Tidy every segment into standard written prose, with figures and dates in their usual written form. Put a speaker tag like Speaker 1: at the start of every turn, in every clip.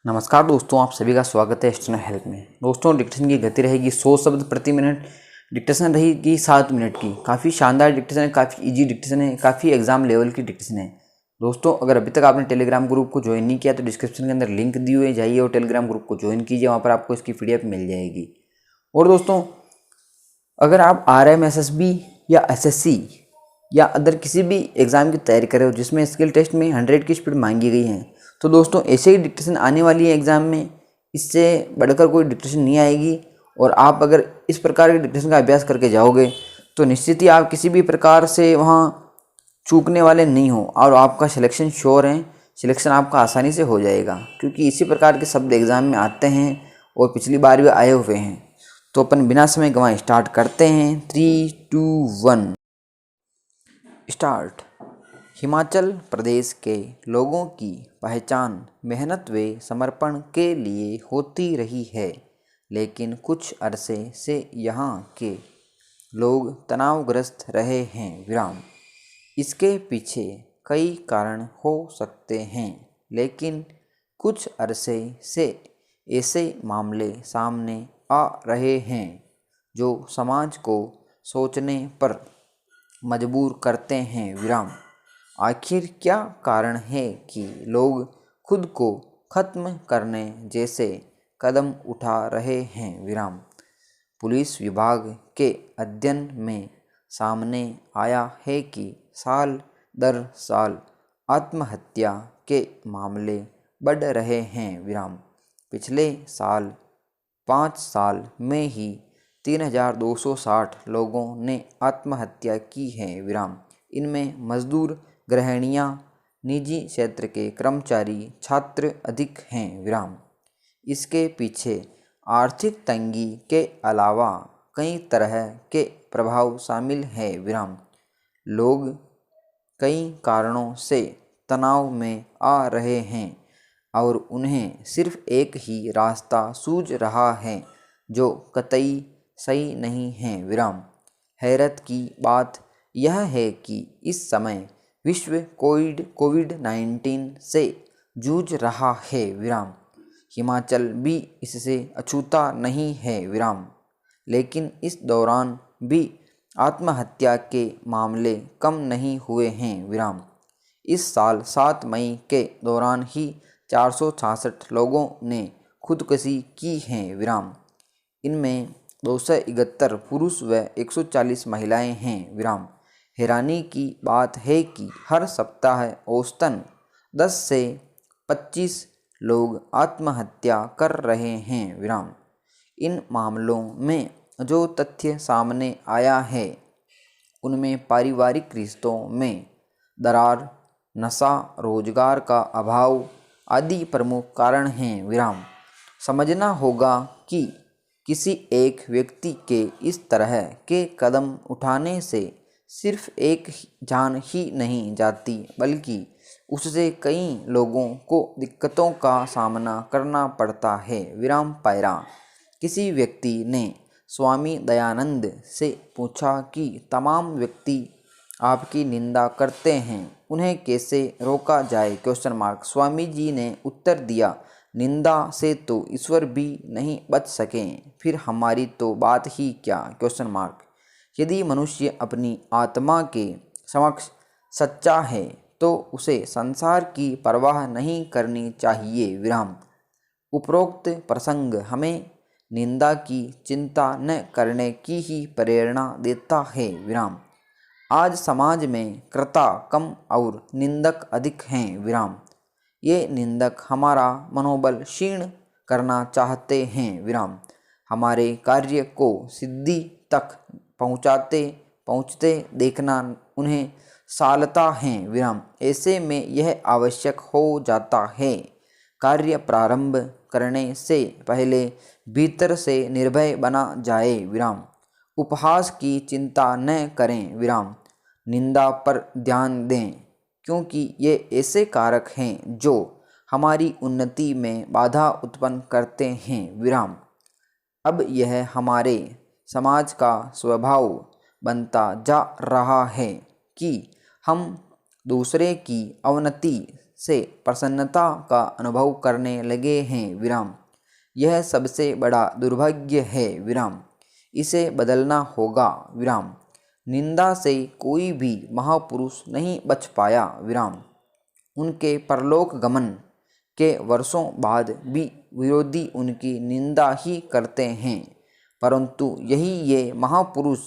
Speaker 1: नमस्कार दोस्तों, आप सभी का स्वागत है एक्सटर्नल हेल्प में। दोस्तों, डिक्टेशन की गति रहेगी 100 शब्द प्रति मिनट। डिक्टेशन रहेगी 7 मिनट की। काफ़ी शानदार डिक्टेशन है, काफ़ी इजी डिक्टेशन है, काफ़ी एग्जाम लेवल की डिक्टेशन है। दोस्तों, अगर अभी तक आपने टेलीग्राम ग्रुप को ज्वाइन नहीं किया तो डिस्क्रिप्शन के अंदर लिंक दी हुई है, जाइए और टेलीग्राम ग्रुप को ज्वाइन कीजिए, वहाँ पर आपको इसकी PDF मिल जाएगी। और दोस्तों, अगर आप RM SSB या SSC या अदर किसी भी एग्ज़ाम की तैयारी कर रहे हो जिसमें स्किल टेस्ट में 100 की स्पीड मांगी गई है, तो दोस्तों ऐसे ही डिक्टेशन आने वाली है एग्ज़ाम में। इससे बढ़कर कोई डिक्टेशन नहीं आएगी। और आप अगर इस प्रकार के डिक्टेशन का अभ्यास करके जाओगे तो निश्चित ही आप किसी भी प्रकार से वहाँ चूकने वाले नहीं हो और आपका सिलेक्शन श्योर है। सिलेक्शन आपका आसानी से हो जाएगा, क्योंकि इसी प्रकार के शब्द एग्ज़ाम में आते हैं और पिछली बार भी आए हुए हैं। तो अपन बिना समय गंवाए स्टार्ट करते हैं। 3, 2, 1 स्टार्ट। हिमाचल प्रदेश के लोगों की पहचान मेहनत व समर्पण के लिए होती रही है, लेकिन कुछ अरसे से यहाँ के लोग तनावग्रस्त रहे हैं। विराम। इसके पीछे कई कारण हो सकते हैं, लेकिन कुछ अरसे से ऐसे मामले सामने आ रहे हैं जो समाज को सोचने पर मजबूर करते हैं। विराम। आखिर क्या कारण है कि लोग खुद को खत्म करने जैसे कदम उठा रहे हैं? विराम। पुलिस विभाग के अध्ययन में सामने आया है कि साल दर साल आत्महत्या के मामले बढ़ रहे हैं। विराम। पिछले साल 5 साल में ही 3260 लोगों ने आत्महत्या की है। विराम। इनमें मजदूर, गृहिणियाँ, निजी क्षेत्र के कर्मचारी, छात्र अधिक हैं। विराम। इसके पीछे आर्थिक तंगी के अलावा कई तरह के प्रभाव शामिल हैं। विराम। लोग कई कारणों से तनाव में आ रहे हैं और उन्हें सिर्फ एक ही रास्ता सूझ रहा है, जो कतई सही नहीं है। विराम। हैरत की बात यह है कि इस समय विश्व कोविड-19 से जूझ रहा है। विराम। हिमाचल भी इससे अछूता नहीं है। विराम। लेकिन इस दौरान भी आत्महत्या के मामले कम नहीं हुए हैं। विराम। इस साल 7 मई के दौरान ही 466 लोगों ने खुदकुशी की है। विराम। इनमें 271 पुरुष व 140 महिलाएं हैं। विराम। हैरानी की बात है कि हर सप्ताह औसतन 10 से 25 लोग आत्महत्या कर रहे हैं। विराम। इन मामलों में जो तथ्य सामने आया है उनमें पारिवारिक रिश्तों में दरार, नशा, रोजगार का अभाव आदि प्रमुख कारण हैं। विराम। समझना होगा कि किसी एक व्यक्ति के इस तरह के कदम उठाने से सिर्फ एक जान ही नहीं जाती, बल्कि उससे कई लोगों को दिक्कतों का सामना करना पड़ता है। विराम। पैरा। किसी व्यक्ति ने स्वामी दयानंद से पूछा कि तमाम व्यक्ति आपकी निंदा करते हैं, उन्हें कैसे रोका जाए? स्वामी जी ने उत्तर दिया, निंदा से तो ईश्वर भी नहीं बच सकें, फिर हमारी तो बात ही क्या? यदि मनुष्य अपनी आत्मा के समक्ष सच्चा है तो उसे संसार की परवाह नहीं करनी चाहिए। विराम। उपरोक्त प्रसंग हमें निंदा की चिंता न करने की ही प्रेरणा देता है। विराम। आज समाज में कर्ता कम और निंदक अधिक हैं। विराम। ये निंदक हमारा मनोबल क्षीण करना चाहते हैं। विराम। हमारे कार्य को सिद्धि तक पहुँचते देखना उन्हें सालता है। विराम। ऐसे में यह आवश्यक हो जाता है कार्य प्रारंभ करने से पहले भीतर से निर्भय बना जाए। विराम। उपहास की चिंता न करें। विराम। निंदा पर ध्यान दें, क्योंकि ये ऐसे कारक हैं जो हमारी उन्नति में बाधा उत्पन्न करते हैं। विराम। अब यह हमारे समाज का स्वभाव बनता जा रहा है कि हम दूसरे की अवनति से प्रसन्नता का अनुभव करने लगे हैं विराम। यह सबसे बड़ा दुर्भाग्य है विराम। इसे बदलना होगा विराम। निंदा से कोई भी महापुरुष नहीं बच पाया विराम। उनके परलोक गमन के वर्षों बाद भी विरोधी उनकी निंदा ही करते हैं, परंतु यही ये महापुरुष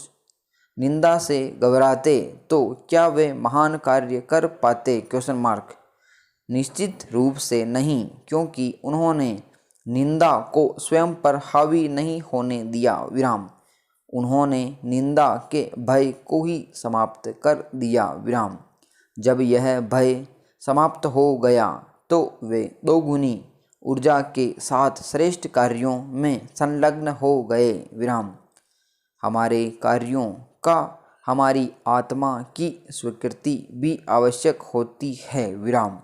Speaker 1: निंदा से घबराते तो क्या वे महान कार्य कर पाते? निश्चित रूप से नहीं, क्योंकि उन्होंने निंदा को स्वयं पर हावी नहीं होने दिया विराम। उन्होंने निंदा के भय को ही समाप्त कर दिया विराम। जब यह भय समाप्त हो गया तो वे दोगुनी ऊर्जा के साथ श्रेष्ठ कार्यों में संलग्न हो गए विराम। हमारे कार्यों का हमारी आत्मा की स्वीकृति भी आवश्यक होती है विराम।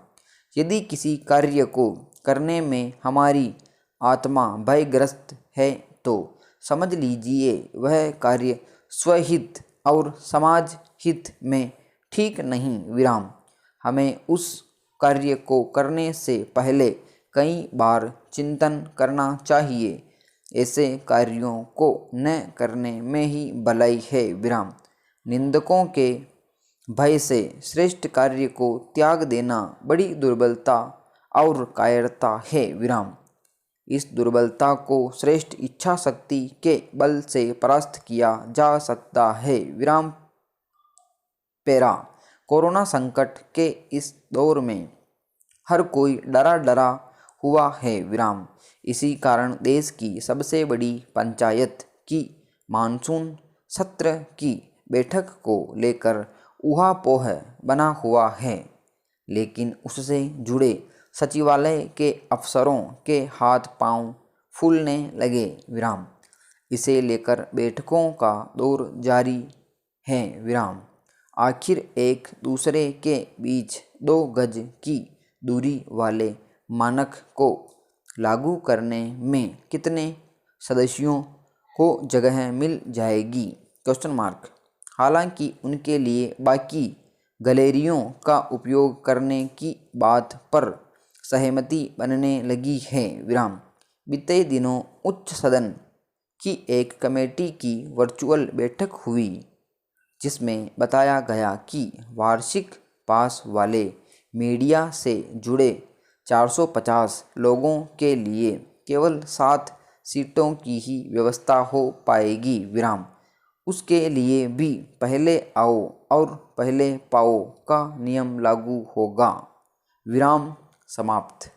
Speaker 1: यदि किसी कार्य को करने में हमारी आत्मा भयग्रस्त है तो समझ लीजिए वह कार्य स्वहित और समाज हित में ठीक नहीं विराम। हमें उस कार्य को करने से पहले कई बार चिंतन करना चाहिए। ऐसे कार्यों को न करने में ही भलाई है विराम। निंदकों के भय से श्रेष्ठ कार्य को त्याग देना बड़ी दुर्बलता और कायरता है विराम। इस दुर्बलता को श्रेष्ठ इच्छा शक्ति के बल से परास्त किया जा सकता है विराम। पैरा कोरोना संकट के इस दौर में हर कोई डरा डरा हुआ है विराम। इसी कारण देश की सबसे बड़ी पंचायत की मानसून सत्र की बैठक को लेकर ऊहापोह बना हुआ है, लेकिन उससे जुड़े सचिवालय के अफसरों के हाथ पांव फूलने लगे विराम। इसे लेकर बैठकों का दौर जारी है विराम। आखिर एक दूसरे के बीच 2 गज की दूरी वाले मानक को लागू करने में कितने सदस्यों को जगह मिल जाएगी? हालांकि उनके लिए बाकी गैलरियों का उपयोग करने की बात पर सहमति बनने लगी है विराम। बीते दिनों उच्च सदन की एक कमेटी की वर्चुअल बैठक हुई, जिसमें बताया गया कि वार्षिक पास वाले मीडिया से जुड़े 450 लोगों के लिए केवल 7 सीटों की ही व्यवस्था हो पाएगी विराम। उसके लिए भी पहले आओ और पहले पाओ का नियम लागू होगा विराम। समाप्त।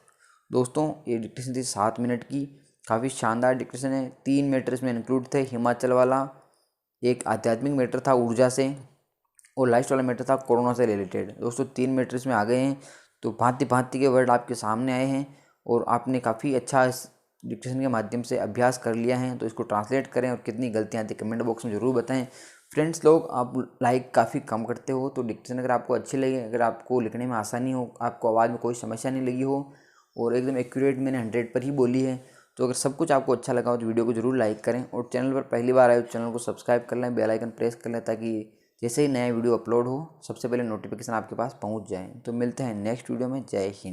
Speaker 1: दोस्तों, ये डिक्टेशन थी 7 मिनट की। काफ़ी शानदार डिक्टेशन है। 3 मैटर इसमें इंक्लूड थे। हिमाचल वाला एक आध्यात्मिक मैटर था ऊर्जा से, और लास्ट वाला मैटर था कोरोना से रिलेटेड। दोस्तों, 3 मैटर इसमें आ गए हैं, तो भांति भांति के वर्ड आपके सामने आए हैं और आपने काफ़ी अच्छा इस डिक्टेशन के माध्यम से अभ्यास कर लिया है। तो इसको ट्रांसलेट करें और कितनी गलतियाँ आती कमेंट बॉक्स में ज़रूर बताएं। फ्रेंड्स लोग, आप लाइक काफ़ी कम करते हो, तो डिक्टेशन अगर आपको अच्छी लगे, अगर आपको लिखने में आसानी हो, आपको आवाज़ में कोई समस्या नहीं लगी हो और एकदम एक्यूरेट मैंने 100 पर ही बोली है, तो अगर सब कुछ आपको अच्छा लगा हो तो वीडियो को जरूर लाइक करें। और चैनल पर पहली बार आए तो चैनल को सब्सक्राइब कर लें, बेल आइकन प्रेस कर लें, ताकि जैसे ही नया वीडियो अपलोड हो सबसे पहले नोटिफिकेशन आपके पास पहुंच जाए। तो मिलते हैं नेक्स्ट वीडियो में। जय हिंद।